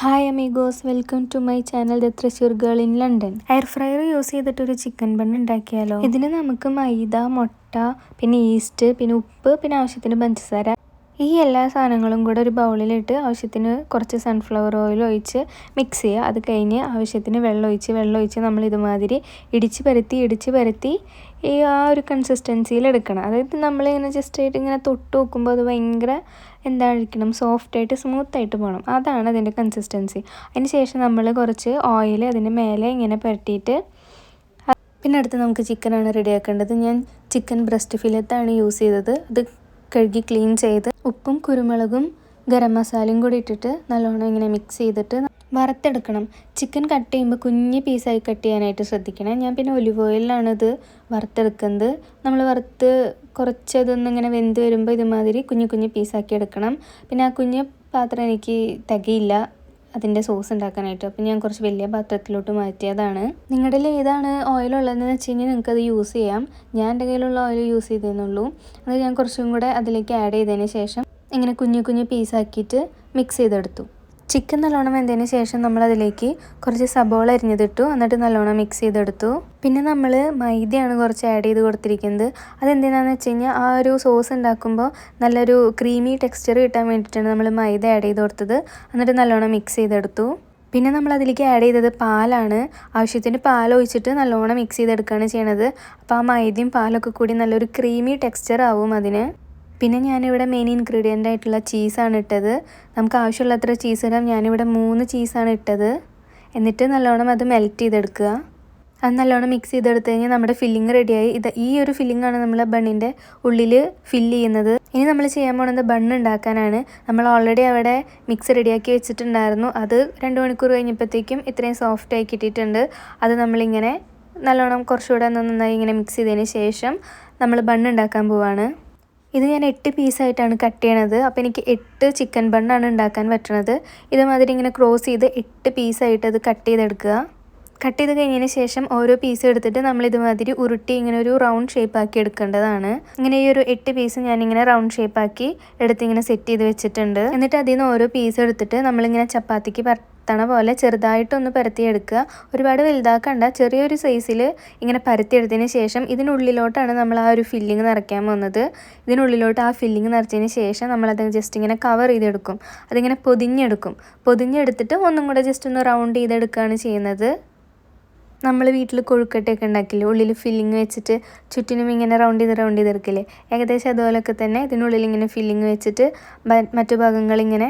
Hi amigos, welcome to my channel the Thrissur girl in London. Air fryer use ചെയ്തിട്ടൊരു chicken bun ഉണ്ടാക്കിയാലോ. ഇതിന് നമുക്ക് മൈദ, മുട്ട, പിന്നെ ഈസ്റ്റ്, പിന്നെ ഉപ്പ്, പിന്നെ ആവശ്യത്തിന് പഞ്ചസാര, ഈ എല്ലാ സാധനങ്ങളും കൂടെ ഒരു ബൗളിലിട്ട് ആവശ്യത്തിന് കുറച്ച് സൺഫ്ലവർ ഓയിൽ ഒഴിച്ച് മിക്സ് ചെയ്യുക. അത് കഴിഞ്ഞ് ആവശ്യത്തിന് വെള്ളം ഒഴിച്ച് നമ്മൾ ഇതുമാതിരി ഇടിച്ച് പരത്തി ആ ഒരു കൺസിസ്റ്റൻസിയിൽ എടുക്കണം. അതായത് നമ്മളിങ്ങനെ ജസ്റ്റ് ആയിട്ട് ഇങ്ങനെ തൊട്ട് നോക്കുമ്പോൾ അത് ഭയങ്കര എന്തായിരിക്കണം, സോഫ്റ്റായിട്ട് സ്മൂത്തായിട്ട് പോകണം. അതാണ് അതിൻ്റെ കൺസിസ്റ്റൻസി. അതിന് ശേഷം നമ്മൾ കുറച്ച് ഓയിൽ അതിൻ്റെ മേലെ ഇങ്ങനെ പുരട്ടിയിട്ട്, പിന്നെ അടുത്ത് നമുക്ക് ചിക്കനാണ് റെഡിയാക്കേണ്ടത്. ഞാൻ ചിക്കൻ ബ്രസ്റ്റ് ഫില്ലത്താണ് യൂസ് ചെയ്തത്. അത് കഴുകി ക്ലീൻ ചെയ്ത് ഉപ്പും കുരുമുളകും ഗരം മസാലയും കൂടി ഇട്ടിട്ട് നല്ലോണം ഇങ്ങനെ മിക്സ് ചെയ്തിട്ട് വറുത്തെടുക്കണം. ചിക്കൻ കട്ട് ചെയ്യുമ്പോൾ കുഞ്ഞ് പീസായി കട്ട് ചെയ്യാനായിട്ട് ശ്രദ്ധിക്കണം. ഞാൻ പിന്നെ ഒലിവ് ഓയിലാണ് ഇത് വറുത്തെടുക്കുന്നത്. നമ്മൾ വറുത്ത് കുറച്ചതൊന്നിങ്ങനെ വെന്ത് വരുമ്പോൾ ഇതുമാതിരി കുഞ്ഞു പീസാക്കി എടുക്കണം. പിന്നെ ആ കുഞ്ഞ് പാത്രം എനിക്ക് തികയില്ല അതിൻ്റെ സോസ് ഉണ്ടാക്കാനായിട്ട്. അപ്പോൾ ഞാൻ കുറച്ച് വലിയ പാത്രത്തിലോട്ട് മാറ്റിയതാണ്. നിങ്ങളുടെ കയ്യിൽ ഏതാണ് ഓയിലുള്ളതെന്ന് വെച്ച് കഴിഞ്ഞാൽ നിങ്ങൾക്കത് യൂസ് ചെയ്യാം. ഞാൻ എൻ്റെ കയ്യിലുള്ള ഓയിൽ യൂസ് ചെയ്തതെന്നുള്ളൂ. അത് ഞാൻ കുറച്ചും കൂടെ അതിലേക്ക് ആഡ് ചെയ്തതിന് ശേഷം ഇങ്ങനെ കുഞ്ഞു പീസാക്കിയിട്ട് മിക്സ് ചെയ്തെടുത്തു. ചിക്കൻ നല്ലോണം വെന്തതിന് ശേഷം നമ്മളതിലേക്ക് കുറച്ച് സബോള അരിഞ്ഞതിട്ടു. എന്നിട്ട് നല്ലോണം മിക്സ് ചെയ്തെടുത്തു. പിന്നെ നമ്മൾ മൈദയാണ് കുറച്ച് ആഡ് ചെയ്ത് കൊടുത്തിരിക്കുന്നത്. അതെന്തിനാണെന്ന് വെച്ച് കഴിഞ്ഞാൽ ആ ഒരു സോസ് ഉണ്ടാക്കുമ്പോൾ നല്ലൊരു ക്രീമി ടെക്സ്ചർ കിട്ടാൻ വേണ്ടിയിട്ടാണ് നമ്മൾ മൈദ ആഡ് ചെയ്ത് കൊടുത്തത്. എന്നിട്ട് നല്ലോണം മിക്സ് ചെയ്തെടുത്തു. പിന്നെ നമ്മൾ അതിലേക്ക് ആഡ് ചെയ്തത് പാലാണ്. ആവശ്യത്തിന് പാൽ ഒഴിച്ചിട്ട് നല്ലോണം മിക്സ് ചെയ്തെടുക്കുകയാണ് ചെയ്യണത്. അപ്പോൾ ആ മൈദയും പാലൊക്കെ കൂടി നല്ലൊരു ക്രീമി ടെക്സ്ചർ ആവും അതിന്. പിന്നെ ഞാനിവിടെ മെയിൻ ഇൻഗ്രീഡിയൻ്റ് ആയിട്ടുള്ള ചീസാണ് ഇട്ടത്. നമുക്ക് ആവശ്യമുള്ളത്ര ചീസ് ഇടാം. ഞാനിവിടെ 3 ചീസാണ് ഇട്ടത്. എന്നിട്ട് നല്ലോണം അത് മെൽറ്റ് ചെയ്തെടുക്കുക. അത് നല്ലോണം മിക്സ് ചെയ്തെടുത്ത് കഴിഞ്ഞാൽ നമ്മുടെ ഫില്ലിങ് റെഡിയായി. ഈ ഒരു ഫില്ലിങ്ങാണ് നമ്മൾ ബണ്ണിൻ്റെ ഉള്ളിൽ ഫില്ല് ചെയ്യുന്നത്. ഇനി നമ്മൾ ചെയ്യാൻ പോകുന്നത് ബണ്ണ് ഉണ്ടാക്കാനാണ്. നമ്മൾ ഓൾറെഡി അവിടെ മിക്സ് റെഡിയാക്കി വെച്ചിട്ടുണ്ടായിരുന്നു. അത് 2 മണിക്കൂർ കഴിഞ്ഞപ്പോഴത്തേക്കും ഇത്രയും സോഫ്റ്റായി കിട്ടിയിട്ടുണ്ട്. അത് നമ്മളിങ്ങനെ നല്ലോണം കുറച്ചുകൂടെ നന്നായി ഇങ്ങനെ മിക്സ് ചെയ്തതിന് ശേഷം നമ്മൾ ബണ്ണ് ഉണ്ടാക്കാൻ പോവാണ്. ഇത് ഞാൻ 8 പീസായിട്ടാണ് കട്ട് ചെയ്യണത്. അപ്പോൾ എനിക്ക് 8 ചിക്കൻ ബണ്ണാണ് ഉണ്ടാക്കാൻ പറ്റണത്. ഇതുമാതിരി ഇങ്ങനെ ക്രോസ് ചെയ്ത് 8 പീസായിട്ട് അത് കട്ട് ചെയ്തെടുക്കുക. കട്ട് ചെയ്ത് കഴിഞ്ഞതിന് ശേഷം ഓരോ പീസ് എടുത്തിട്ട് നമ്മൾ ഇതുമാതിരി ഉരുട്ടി ഇങ്ങനെ ഒരു റൗണ്ട് ഷേപ്പാക്കി എടുക്കേണ്ടതാണ്. ഇങ്ങനെ ഈ ഒരു 8 പീസ് ഞാനിങ്ങനെ റൗണ്ട് ഷേപ്പാക്കി എടുത്ത് ഇങ്ങനെ സെറ്റ് ചെയ്ത് വെച്ചിട്ടുണ്ട്. എന്നിട്ട് അതിൽ നിന്ന് ഓരോ പീസ് എടുത്തിട്ട് നമ്മളിങ്ങനെ ചപ്പാത്തിക്ക് പരത്തണ പോലെ ചെറുതായിട്ടൊന്ന് പരത്തിയെടുക്കുക. ഒരുപാട് വലുതാക്കണ്ട, ചെറിയൊരു സൈസിൽ ഇങ്ങനെ പരത്തിയെടുത്തതിന് ശേഷം ഇതിനുള്ളിലോട്ടാണ് നമ്മൾ ആ ഒരു ഫില്ലിങ് നിറയ്ക്കാൻ പോകുന്നത്. ഇതിനുള്ളിലോട്ട് ആ ഫില്ലിങ് നിറച്ചതിന് ശേഷം നമ്മളത് ജസ്റ്റ് ഇങ്ങനെ കവർ ചെയ്തെടുക്കും. അതിങ്ങനെ പൊതിഞ്ഞെടുത്തിട്ട് ഒന്നും കൂടെ ജസ്റ്റ് ഒന്ന് റൗണ്ട് ചെയ്തെടുക്കുകയാണ് ചെയ്യുന്നത്. നമ്മൾ വീട്ടിൽ കൊഴുക്കട്ടയൊക്കെ ഉണ്ടാക്കില്ലേ, ഉള്ളിൽ ഫില്ലിങ് വെച്ചിട്ട് ചുറ്റിനും ഇങ്ങനെ റൗണ്ട് ചെയ്തെടുക്കില്ലേ, ഏകദേശം അതുപോലെയൊക്കെ തന്നെ ഇതിനുള്ളിൽ ഇങ്ങനെ ഫില്ലിങ് വെച്ചിട്ട് മറ്റു ഭാഗങ്ങളിങ്ങനെ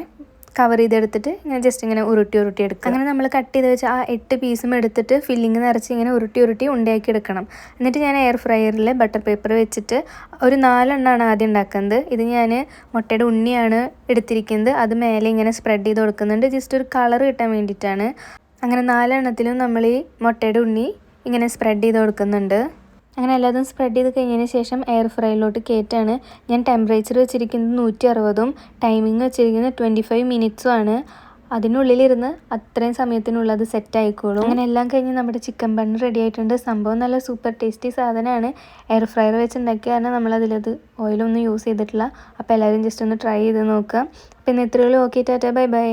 കവർ ചെയ്തെടുത്തിട്ട് ഇങ്ങനെ ജസ്റ്റ് ഇങ്ങനെ ഉരുട്ടി എടുക്കുക. അങ്ങനെ നമ്മൾ കട്ട് ചെയ്ത് വെച്ച് ആ 8 പീസും എടുത്തിട്ട് ഫില്ലിങ് നിറച്ച് ഇങ്ങനെ ഉരുട്ടി ഉണ്ടയാക്കി എടുക്കണം. എന്നിട്ട് ഞാൻ എയർ ഫ്രയറിൽ ബട്ടർ പേപ്പർ വെച്ചിട്ട് ഒരു 4 എണ്ണമാണ് ആദ്യം ഉണ്ടാക്കുന്നത്. ഇത് ഞാൻ മുട്ടയുടെ ഉണ്ണിയാണ് എടുത്തിരിക്കുന്നത്. അത് മേലെ ഇങ്ങനെ സ്പ്രെഡ് ചെയ്ത് കൊടുക്കുന്നുണ്ട്, ജസ്റ്റ് ഒരു കളർ കിട്ടാൻ വേണ്ടിയിട്ടാണ്. അങ്ങനെ 4 എണ്ണത്തിലും നമ്മൾ ഈ മുട്ടയുടെ ഉണ്ണി ഇങ്ങനെ സ്പ്രെഡ് ചെയ്ത് കൊടുക്കുന്നുണ്ട്. അങ്ങനെ എല്ലാതും സ്പ്രെഡ് ചെയ്ത് കഴിഞ്ഞതിന് ശേഷം എയർ ഫ്രൈയിലോട്ട് കയറ്റാണ്. ഞാൻ ടെമ്പറേച്ചർ വെച്ചിരിക്കുന്നത് 160ഉം ടൈമിങ് വെച്ചിരിക്കുന്നത് 25 മിനിറ്റ്സും ആണ്. അതിനുള്ളിലിരുന്ന് അത്രയും സമയത്തിനുള്ളിൽ അത് സെറ്റ് ആയിക്കോളും. അങ്ങനെ എല്ലാം കഴിഞ്ഞ് നമ്മുടെ ചിക്കൻ ബൺ റെഡി ആയിട്ടുണ്ട്. സംഭവം നല്ല സൂപ്പർ ടേസ്റ്റി സാധനമാണ്. എയർ ഫ്രയർ വെച്ച് ഉണ്ടാക്കിയ കാരണം നമ്മളതിലത് ഓയിലൊന്നും യൂസ് ചെയ്തിട്ടില്ല. അപ്പോൾ എല്ലാവരും ജസ്റ്റ് ഒന്ന് ട്രൈ ചെയ്ത് നോക്കുക. പിന്നെ ഇത്രയുള്ളൂ. Okay, tata, by.